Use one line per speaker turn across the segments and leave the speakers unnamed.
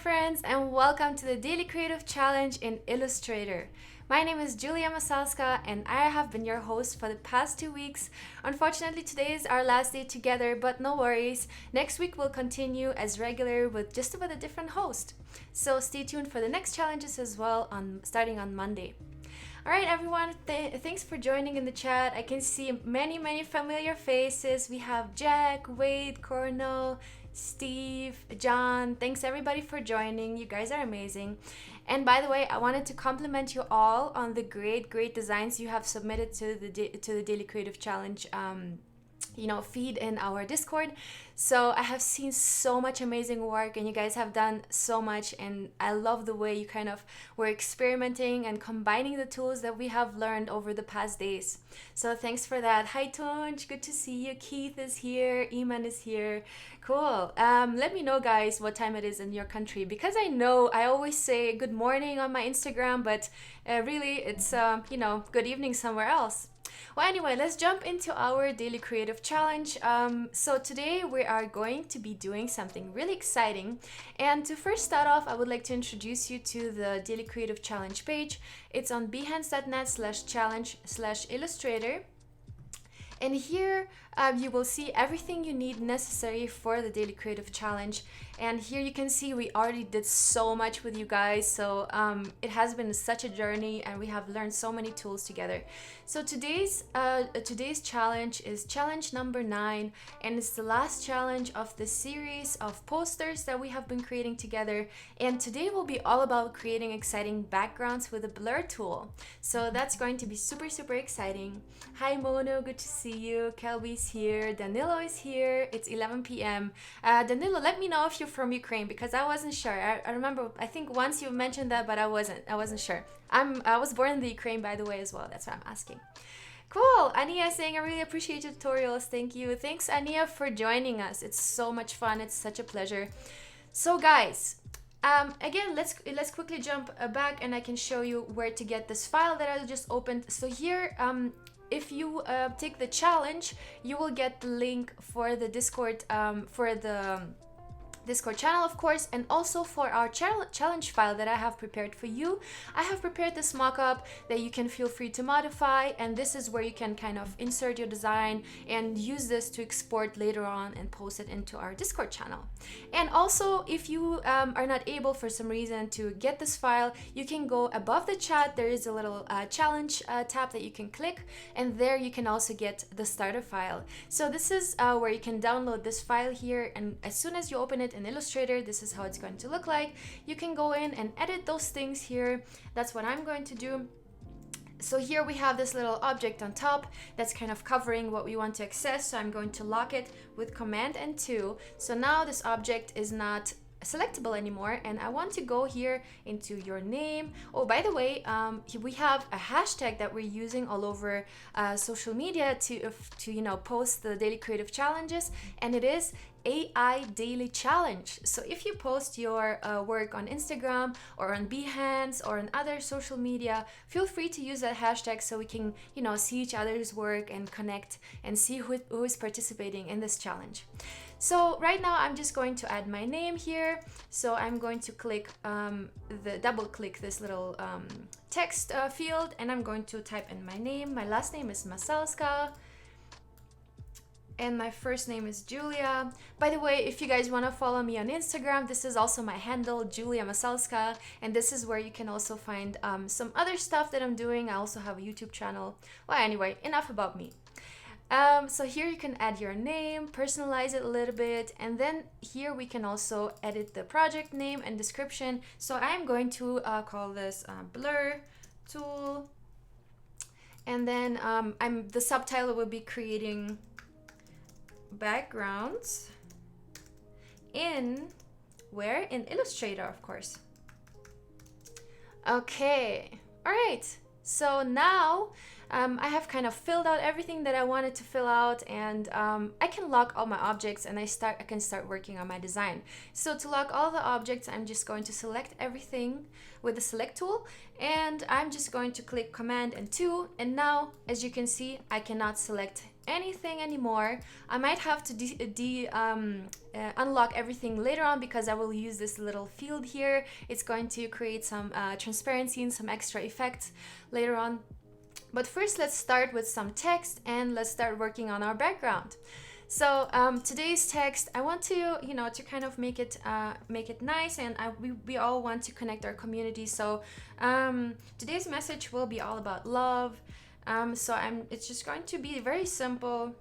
friends, and welcome to the Daily Creative Challenge in Illustrator. My name is Julia Masalska, and I have been your host for the past 2 weeks. Unfortunately, today is our last day together, but no worries. Next week we'll continue as regular with just about a different host. So stay tuned for the next challenges as well, starting on Monday. All right, everyone, thanks for joining in the chat. I can see many familiar faces. We have Jack, Wade, Cornell, Steve, John. Thanks everybody for joining. You guys are amazing. And by the way, I wanted to compliment you all on the great designs you have submitted to the Daily Creative Challenge feed in our Discord. So I have seen so much amazing work, and you guys have done so much, and I love the way you kind of were experimenting and combining the tools that we have learned over the past days. So thanks for that. Hi Tunj, good to see you. Keith is here, Iman is here. Cool. Let me know, guys, what time it is in your country, because I know I always say good morning on my Instagram, but really it's good evening somewhere else. Well, anyway, let's jump into our daily creative challenge. So today we are going to be doing something really exciting. And to first start off, I would like to introduce you to the daily creative challenge page. It's on behance.net/challenge/illustrator. And here you will see everything you need necessary for the Daily Creative Challenge. And here you can see we already did so much with you guys. So it has been such a journey, and we have learned so many tools together. So today's challenge is challenge number 9, and it's the last challenge of the series of posters that we have been creating together. And today will be all about creating exciting backgrounds with a blur tool. So that's going to be super exciting. Hi Mono, good to see you. Kelby's here. Danilo is here. It's 11 p.m. Danilo, let me know if you're from Ukraine, because I wasn't sure. I remember, I think once you mentioned that, but I wasn't sure. I was born in the Ukraine, by the way, as well. That's why I'm asking. Cool. Ania saying, I really appreciate your tutorials. Thank you. Thanks, Ania, for joining us. It's so much fun. It's such a pleasure. So guys, again, let's quickly jump back, and I can show you where to get this file that I just opened. So here, if you take the challenge, you will get the link for the Discord, for the Discord channel, of course, and also for our challenge file that I have prepared for you. I have prepared this mock-up that you can feel free to modify, and this is where you can kind of insert your design and use this to export later on and post it into our Discord channel. And also, if you are not able for some reason to get this file, you can go above the chat. There is a little challenge tab that you can click, and there you can also get the starter file. So this is where you can download this file here, and as soon as you open it in Illustrator, this is how it's going to look like. You can go in and edit those things here. That's what I'm going to do. So here we have this little object on top that's kind of covering what we want to access. So I'm going to lock it with Command and 2. So now this object is not selectable anymore, and I want to go here into your name. Oh, by the way, we have a hashtag that we're using all over social media to post the daily creative challenges, and it is AI Daily Challenge. So if you post your work on Instagram or on Behance or on other social media, feel free to use that hashtag so we can see each other's work and connect and see who is participating in this challenge. So right now I'm just going to add my name here. So I'm going to double click this little text field, and I'm going to type in my name. My last name is Masalska, and my first name is Julia. By the way, if you guys want to follow me on Instagram, this is also my handle, Julia Masalska, and this is where you can also find some other stuff that I'm doing. I also have a YouTube channel. Well, anyway, enough about me. So here you can add your name, personalize it a little bit, and then here we can also edit the project name and description. So I'm going to call this blur tool, and then the subtitle will be creating backgrounds in Illustrator, of course. Okay, all right. So now I have kind of filled out everything that I wanted to fill out, and I can lock all my objects, and I can start working on my design. So to lock all the objects, I'm just going to select everything with the select tool, and I'm just going to click Command and 2, and now as you can see, I cannot select anything anymore. I might have to unlock everything later on, because I will use this little field here. It's going to create some transparency and some extra effects later on. But first, let's start with some text, and let's start working on our background. So today's text, I want to, to kind of make it nice, and we all want to connect our community. So today's message will be all about love. It's just going to be very simple,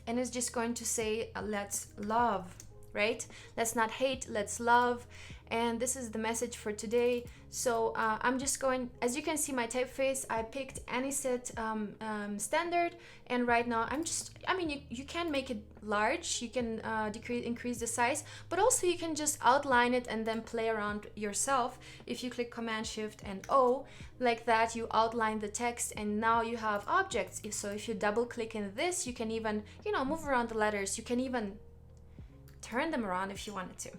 and it's just going to say, let's love, right? Let's not hate, let's love. And this is the message for today. So I'm just going, as you can see my typeface, I picked Aniset standard, and right now you can make it large, you can increase the size, but also you can just outline it and then play around yourself. If you click Command Shift and O, like that, you outline the text, and now you have objects. If you double click in this, you can even move around the letters, you can even turn them around if you wanted to.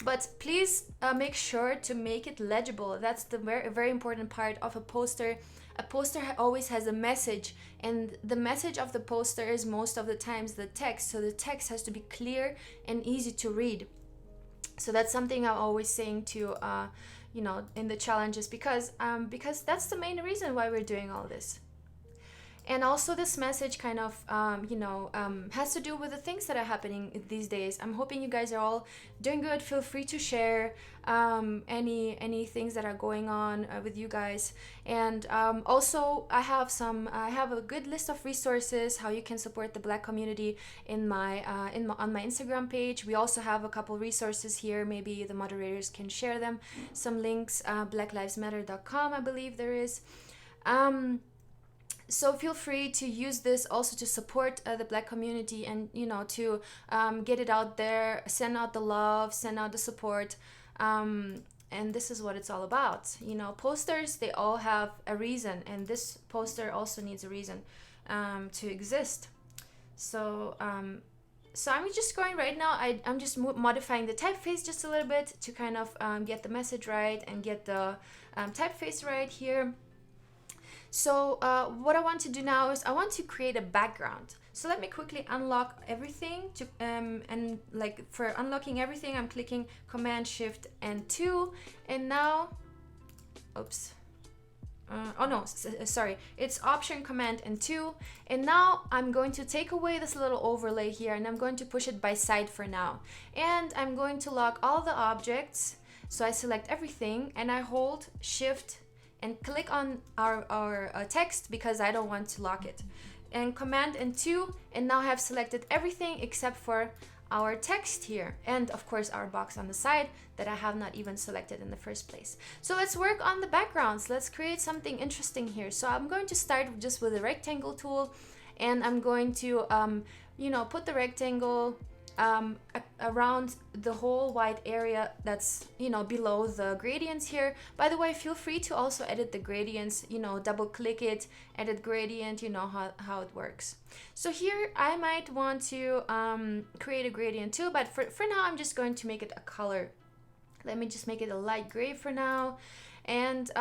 But please make sure to make it legible. That's the very, very important part of a poster. A poster always has a message, and the message of the poster is most of the times the text. So the text has to be clear and easy to read. So that's something I'm always saying to in the challenges, because that's the main reason why we're doing all this. And also this message kind of, has to do with the things that are happening these days. I'm hoping you guys are all doing good. Feel free to share any things that are going on with you guys. And also I have a good list of resources how you can support the Black community on my Instagram page. We also have a couple resources here. Maybe the moderators can share them. Some links, blacklivesmatter.com, I believe there is. So feel free to use this also to support the Black community, and to get it out there, send out the love, send out the support, and this is what it's all about. Posters, they all have a reason, and this poster also needs a reason to exist. So I'm just going right now, I'm just modifying the typeface just a little bit to kind of get the message right and get the typeface right here. So what I want to do now is I want to create a background. So let me quickly unlock everything and like for unlocking everything, I'm clicking Command Shift and 2, and now, sorry, it's Option Command and 2, and now I'm going to take away this little overlay here, and I'm going to push it by side for now, and I'm going to lock all the objects. So I select everything, and I hold Shift and click on our text, because I don't want to lock it, and Command and 2, and now I have selected everything except for our text here, and of course our box on the side that I have not even selected in the first place. So let's work on the backgrounds. Let's create something interesting here. So I'm going to start just with the rectangle tool, and I'm going to put the rectangle around the whole white area that's below the gradients here. By the way, feel free to also edit the gradients, double click it, edit gradient, how it works. So here I might want to create a gradient too, but for now I'm just going to make it a color. Let me just make it a light gray for now. And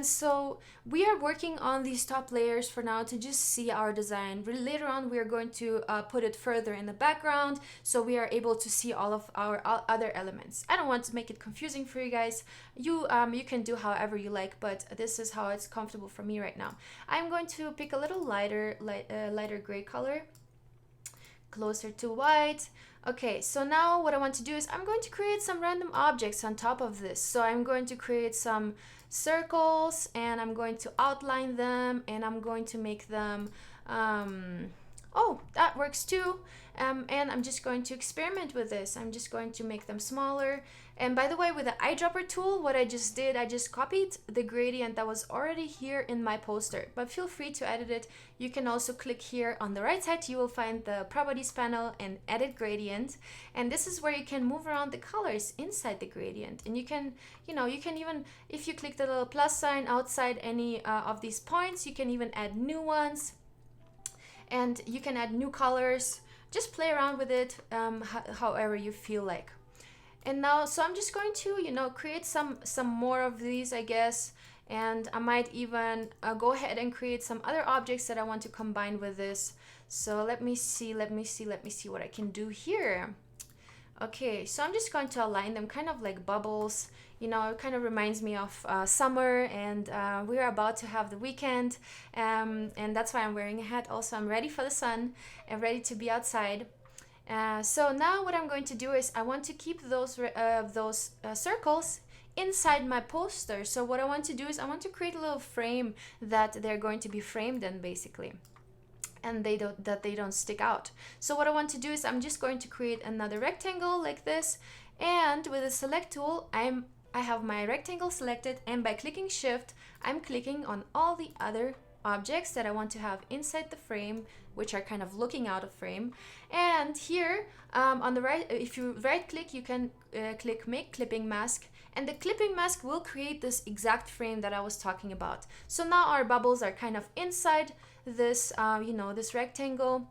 so we are working on these top layers for now to just see our design. Later on, we are going to put it further in the background, so we are able to see all of our other elements. I don't want to make it confusing for you guys. You can do however you like, but this is how it's comfortable for me right now. I'm going to pick a little lighter gray color, closer to white. Okay, so now what I want to do is I'm going to create some random objects on top of this. So I'm going to create some circles, and I'm going to outline them, and I'm going to make them, oh, that works too. And I'm just going to experiment with this. I'm just going to make them smaller. And by the way, with the eyedropper tool, what I just did, I just copied the gradient that was already here in my poster, but feel free to edit it. You can also click here on the right side, you will find the properties panel and edit gradient. And this is where you can move around the colors inside the gradient. And you can even, if you click the little plus sign outside any of these points, you can even add new ones, and you can add new colors. Just play around with it however you feel like. And now, so I'm just going to, create some more of these, I guess. And I might even go ahead and create some other objects that I want to combine with this. So let me see what I can do here. Okay, so I'm just going to align them kind of like bubbles. You know, it kind of reminds me of summer, and we're about to have the weekend, and that's why I'm wearing a hat. Also, I'm ready for the sun and ready to be outside. So now what I'm going to do is I want to keep those circles inside my poster. So what I want to do is I want to create a little frame that they're going to be framed in, basically, and they don't stick out. So what I want to do is I'm just going to create another rectangle like this, and with the select tool I have my rectangle selected, and by clicking shift I'm clicking on all the other objects that I want to have inside the frame, which are kind of looking out of frame. And here on the right, if you right click, you can click make clipping mask, and the clipping mask will create this exact frame that I was talking about. So now our bubbles are kind of inside this this rectangle,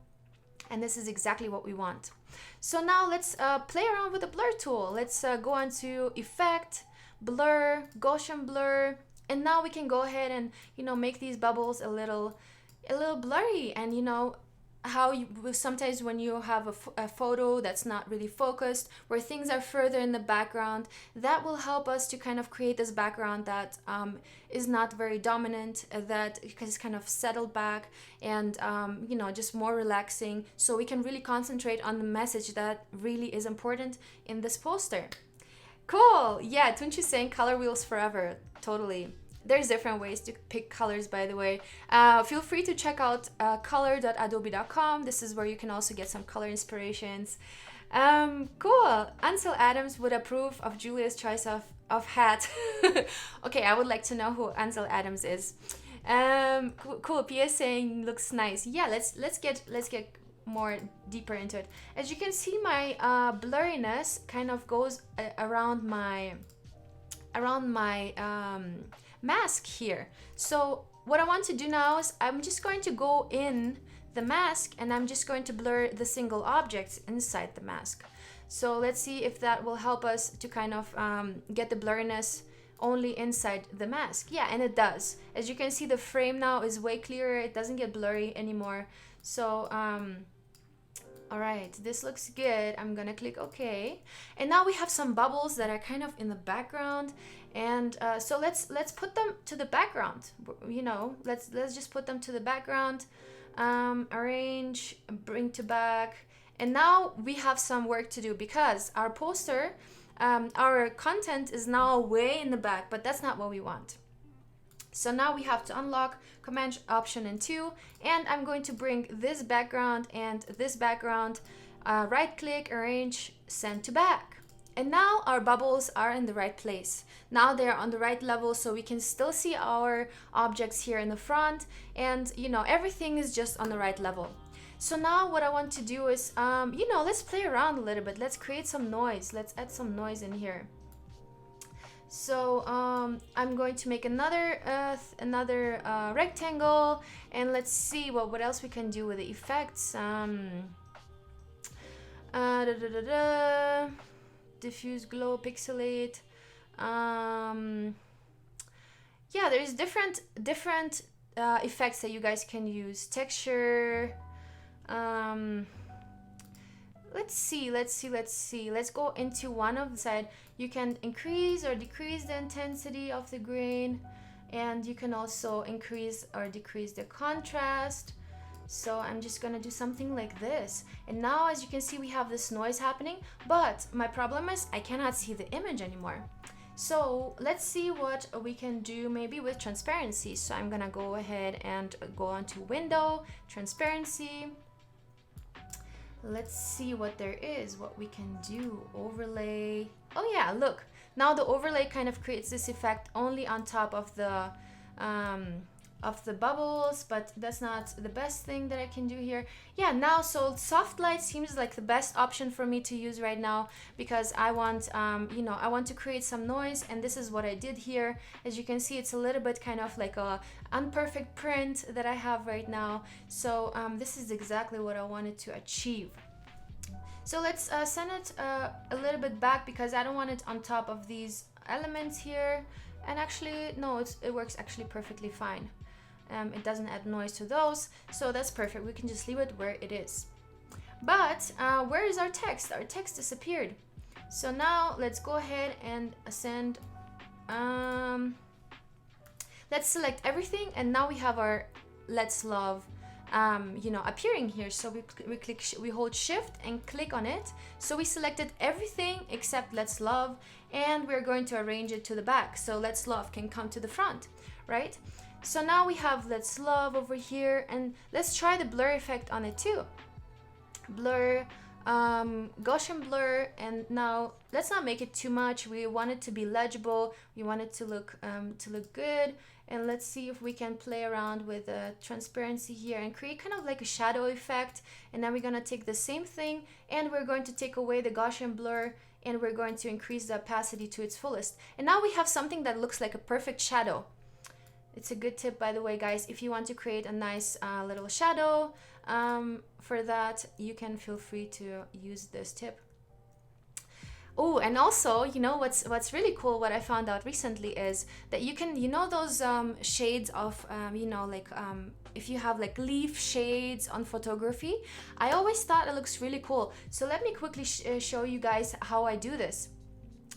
and this is exactly what we want. So now let's play around with the blur tool. Let's go on to effect, blur, Gaussian blur, and now we can go ahead and make these bubbles a little blurry. And how sometimes when you have a photo that's not really focused, where things are further in the background, that will help us to kind of create this background that is not very dominant, that is kind of settled back, and just more relaxing, so we can really concentrate on the message that really is important in this poster. Cool. Yeah, Tunchi's saying color wheels forever. Totally. There's different ways to pick colors, by the way. Feel free to check out color.adobe.com. This is where you can also get some color inspirations. Cool. Ansel Adams would approve of Julia's choice of hat. Okay, I would like to know who Ansel Adams is. Cool. Pia saying looks nice. Yeah, let's get more deeper into it. As you can see, my blurriness kind of goes around my mask here. So what I want to do now is I'm just going to go in the mask, and I'm just going to blur the single objects inside the mask. So let's see if that will help us to kind of get the blurriness only inside the mask. Yeah, and it does. As you can see, the frame now is way clearer. It doesn't get blurry anymore. So all right, this looks good. I'm gonna click OK, and now we have some bubbles that are kind of in the background, and so let's put them to the background. Let's just put them to the background. Arrange, bring to back, and now we have some work to do because our poster, our content is now way in the back, but that's not what we want. So now we have to unlock Command Option and 2, and I'm going to bring this background and this background, right click, arrange, send to back. And now our bubbles are in the right place. Now they're on the right level, so we can still see our objects here in the front, and everything is just on the right level. So now what I want to do is, let's play around a little bit. Let's create some noise. Let's add some noise in here. So I'm going to make another rectangle, and let's see what else we can do with the effects. Diffuse, glow, pixelate. Yeah, there's different effects that you guys can use. Texture. Let's see. Let's go into one of the side. You can increase or decrease the intensity of the grain, and you can also increase or decrease the contrast. So I'm just gonna do something like this. And now, as you can see, we have this noise happening, but my problem is I cannot see the image anymore. So let's see what we can do maybe with transparency. So I'm gonna go ahead and go on to Window, Transparency. Let's see what there is, what we can do. Overlay. Oh yeah, look. Now the overlay kind of creates this effect only on top of the bubbles, but that's not the best thing that I can do here. Yeah, now so soft light seems like the best option for me to use right now, because I want I want to create some noise, and this is what I did here. As you can see, it's a little bit kind of like a imperfect print that I have right now. So this is exactly what I wanted to achieve. So let's send it a little bit back, because I don't want it on top of these elements here. And actually, no, it works actually perfectly fine. It doesn't add noise to those, so that's perfect. We can just leave it where it is. But where is our text? Our text disappeared. So now let's go ahead and ascend. Let's select everything, and now we have our Let's Love appearing here. So we hold Shift and click on it. So we selected everything except Let's Love, and we're going to arrange it to the back. So Let's Love can come to the front, right? So now we have Let's Love over here, and let's try the blur effect on it too. Blur, Gaussian blur, and now let's not make it too much. We want it to be legible. We want it to look good. And let's see if we can play around with the transparency here and create kind of like a shadow effect. And then we're gonna take the same thing and we're going to take away the Gaussian blur, and we're going to increase the opacity to its fullest. And now we have something that looks like a perfect shadow. It's a good tip, by the way, guys. If you want to create a nice little shadow for that, you can feel free to use this tip. Oh, and also, you know, what's really cool, what I found out recently is that you can, you know, those shades of, if you have like leaf shades on photography, I always thought it looks really cool. So let me quickly show you guys how I do this.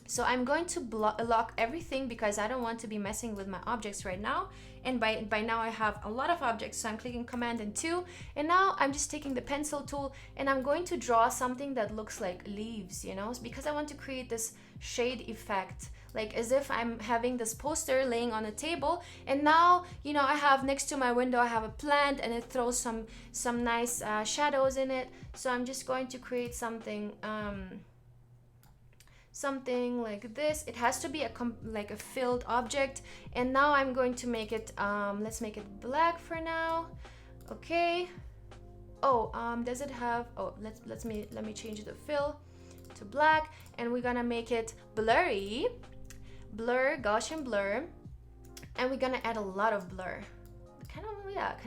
So I'm going to lock everything because I don't want to be messing with my objects right now. And by now I have a lot of objects, so I'm clicking Command and 2. And now I'm just taking the pencil tool and I'm going to draw something that looks like leaves, you know, because I want to create this shade effect, like as if I'm having this poster laying on a table. And now, you know, I have next to my window, I have a plant and it throws some nice shadows in it. So I'm just going to create something something like this. It has to be like a filled object. And now I'm going to make it let's make it black for now. Okay. Oh, does it have, oh, let me change the fill to black, and we're gonna make it blurry, blur, Gaussian blur, and we're gonna add a lot of blur, kind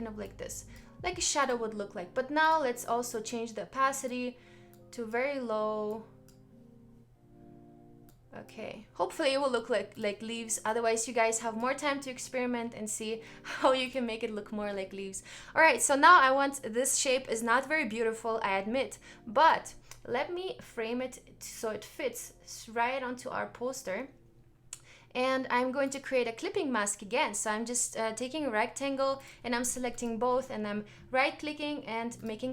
of like this, like a shadow would look like. But now let's also change the opacity to very low. Okay, hopefully it will look like leaves. Otherwise, you guys have more time to experiment and see how you can make it look more like leaves. All right, so now I want, this shape is not very beautiful, I admit, but let me frame it so it fits right onto our poster. And I'm going to create a clipping mask again. So I'm just taking a rectangle and I'm selecting both, and I'm right clicking and making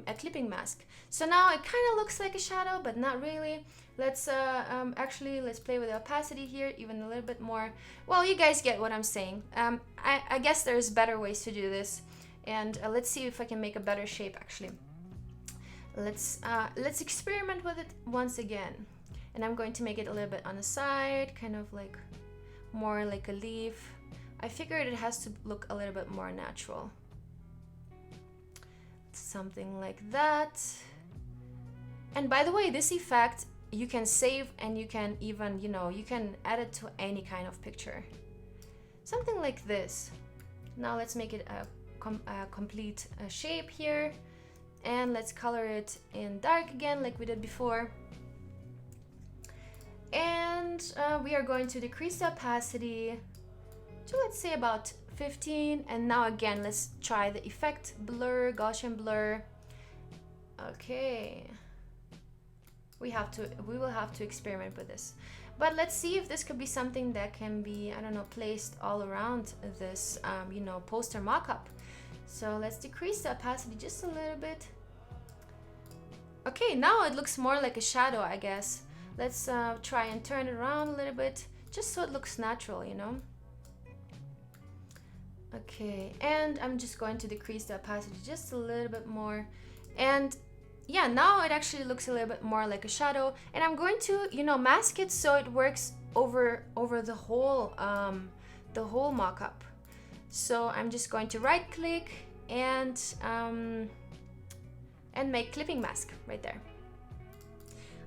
a clipping mask. So now it kind of looks like a shadow, but not really. Let's let's play with the opacity here even a little bit more. Well, you guys get what I'm saying. I guess there's better ways to do this, and let's see if I can make a better shape actually. Let's experiment with it once again. And I'm going to make it a little bit on the side, kind of like more like a leaf. I figured it has to look a little bit more natural. Something like that. And by the way, this effect you can save, and you can even, you know, you can add it to any kind of picture. Something like this. Now let's make it a complete shape here. And let's color it in dark again like we did before. And we are going to decrease the opacity to, let's say, about 15. And now again, let's try the effect blur, Gaussian blur. Okay. We will have to experiment with this. But let's see if this could be something that can be, I don't know, placed all around this, poster mock-up. So let's decrease the opacity just a little bit. Okay, now it looks more like a shadow, I guess. Let's try and turn it around a little bit, just so it looks natural, you know? Okay, and I'm just going to decrease the opacity just a little bit more. And yeah, now it actually looks a little bit more like a shadow. And I'm going to, mask it so it works over the whole mock-up. So I'm just going to right-click and make clipping mask right there.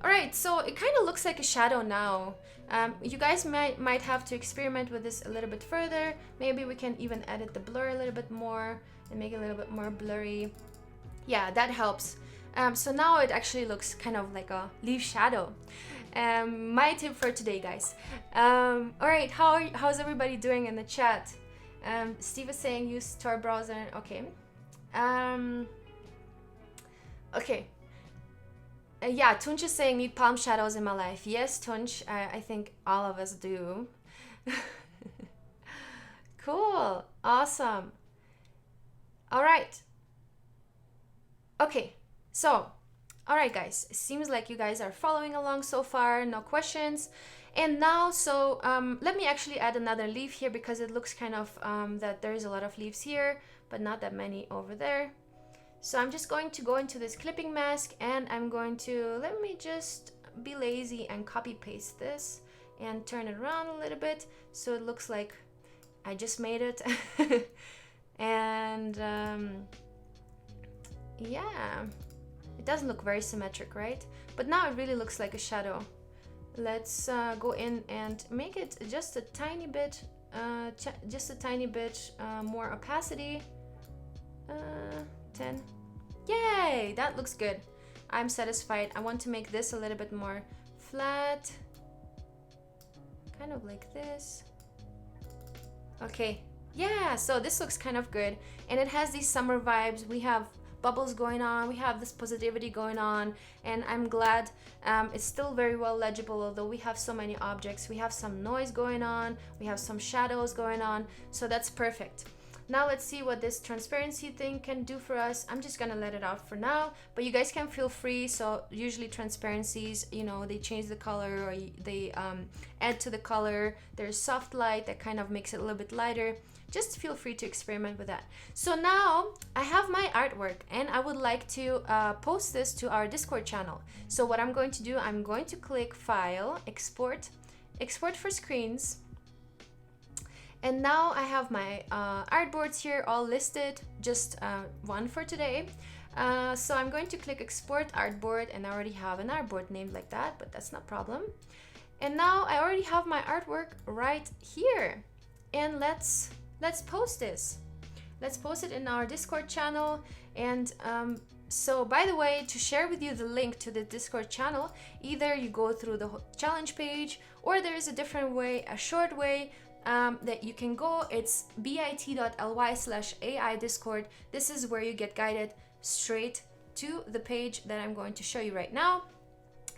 All right, so it kind of looks like a shadow now. You guys might have to experiment with this a little bit further. Maybe we can even edit the blur a little bit more and make it a little bit more blurry. Yeah, that helps. So now it actually looks kind of like a leaf shadow. My tip for today, guys. All right, how's everybody doing in the chat? Steve is saying use Tor browser. Okay. Okay. Yeah, Tunch is saying need palm shadows in my life. Yes, Tunch, I think all of us do. Cool. Awesome. All right. Okay. So, all right, guys. It seems like you guys are following along so far. No questions. And now, so let me actually add another leaf here because it looks kind of that there's a lot of leaves here, but not that many over there. So I'm just going to go into this clipping mask and I'm going to, let me just be lazy and copy paste this and turn it around a little bit so it looks like I just made it. And yeah, it doesn't look very symmetric, right? But now it really looks like a shadow. Let's go in and make it just a tiny bit, more opacity. 10. Yay, that looks good. I'm satisfied. I want to make this a little bit more flat, kind of like this. Okay, yeah, so this looks kind of good, and it has these summer vibes. We have bubbles going on, we have this positivity going on, and I'm glad it's still very well legible, although we have so many objects. We have some noise going on, we have some shadows going on, so that's perfect. Now let's see what this transparency thing can do for us. I'm just gonna let it out for now, but you guys can feel free. So usually transparencies, you know, they change the color or they add to the color. There's soft light that kind of makes it a little bit lighter. Just feel free to experiment with that. So now I have my artwork and I would like to post this to our Discord channel. So what I'm going to do, I'm going to click File, Export, Export for Screens. And now I have my artboards here all listed, just one for today. So I'm going to click Export Artboard, and I already have an artboard named like that, but that's not a problem. And now I already have my artwork right here. And let's post this. Let's post it in our Discord channel. And so by the way, to share with you the link to the Discord channel, either you go through the challenge page, or there is a different way, a short way, that you can go. It's bit.ly/AI Discord. This is where you get guided straight to the page that I'm going to show you right now.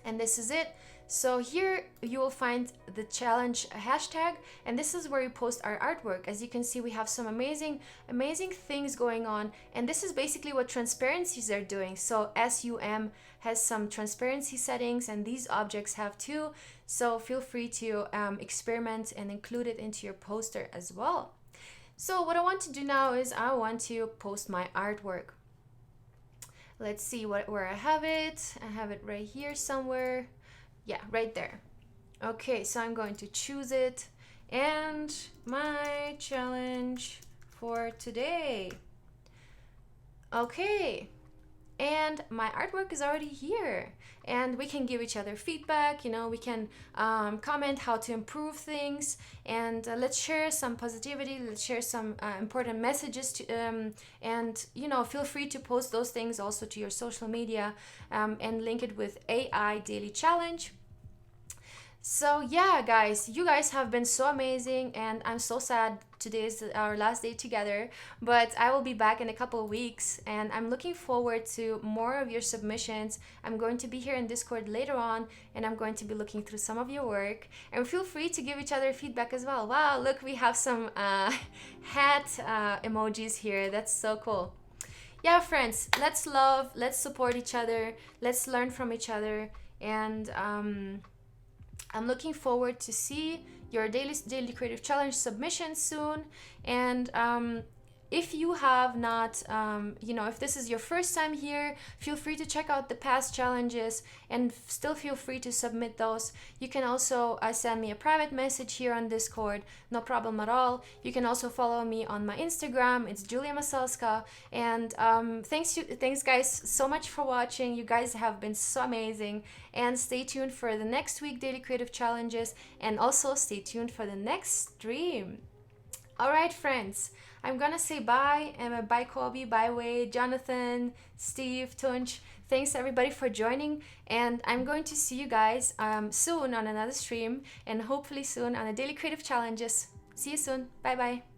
And this is it. So here you will find the challenge hashtag, and this is where you post our artwork. As you can see, we have some amazing things going on, and this is basically what transparencies are doing. So SUM has some transparency settings, and these objects have too. So feel free to experiment and include it into your poster as well. So what I want to do now is I want to post my artwork. Let's see where I have it. I have it right here somewhere. Yeah, right there. Okay, so I'm going to choose it. And my challenge for today. Okay, and my artwork is already here. And we can give each other feedback, you know, we can comment how to improve things, and let's share some positivity, let's share some important messages to, and you know, feel free to post those things also to your social media and link it with AI Daily Challenge. So yeah, guys, you guys have been so amazing, and I'm so sad today is our last day together, but I will be back in a couple of weeks, and I'm looking forward to more of your submissions. I'm going to be here in Discord later on, and I'm going to be looking through some of your work, and feel free to give each other feedback as well. Wow, look, we have some hat emojis here. That's so cool. Yeah, friends, let's love, let's support each other, let's learn from each other, and I'm looking forward to see your daily creative challenge submissions soon. And if you have not, you know, if this is your first time here, feel free to check out the past challenges and still feel free to submit those. You can also send me a private message here on Discord, no problem at all. You can also follow me on my Instagram, it's Julia Maselska. And thanks guys so much for watching. You guys have been so amazing, and stay tuned for the next week daily creative challenges, and also stay tuned for the next stream. All right, friends, I'm gonna say bye, and bye Kobe, bye Wade, Jonathan, Steve, Tunch. Thanks everybody for joining, and I'm going to see you guys soon on another stream, and hopefully soon on the daily creative challenges. See you soon. Bye bye.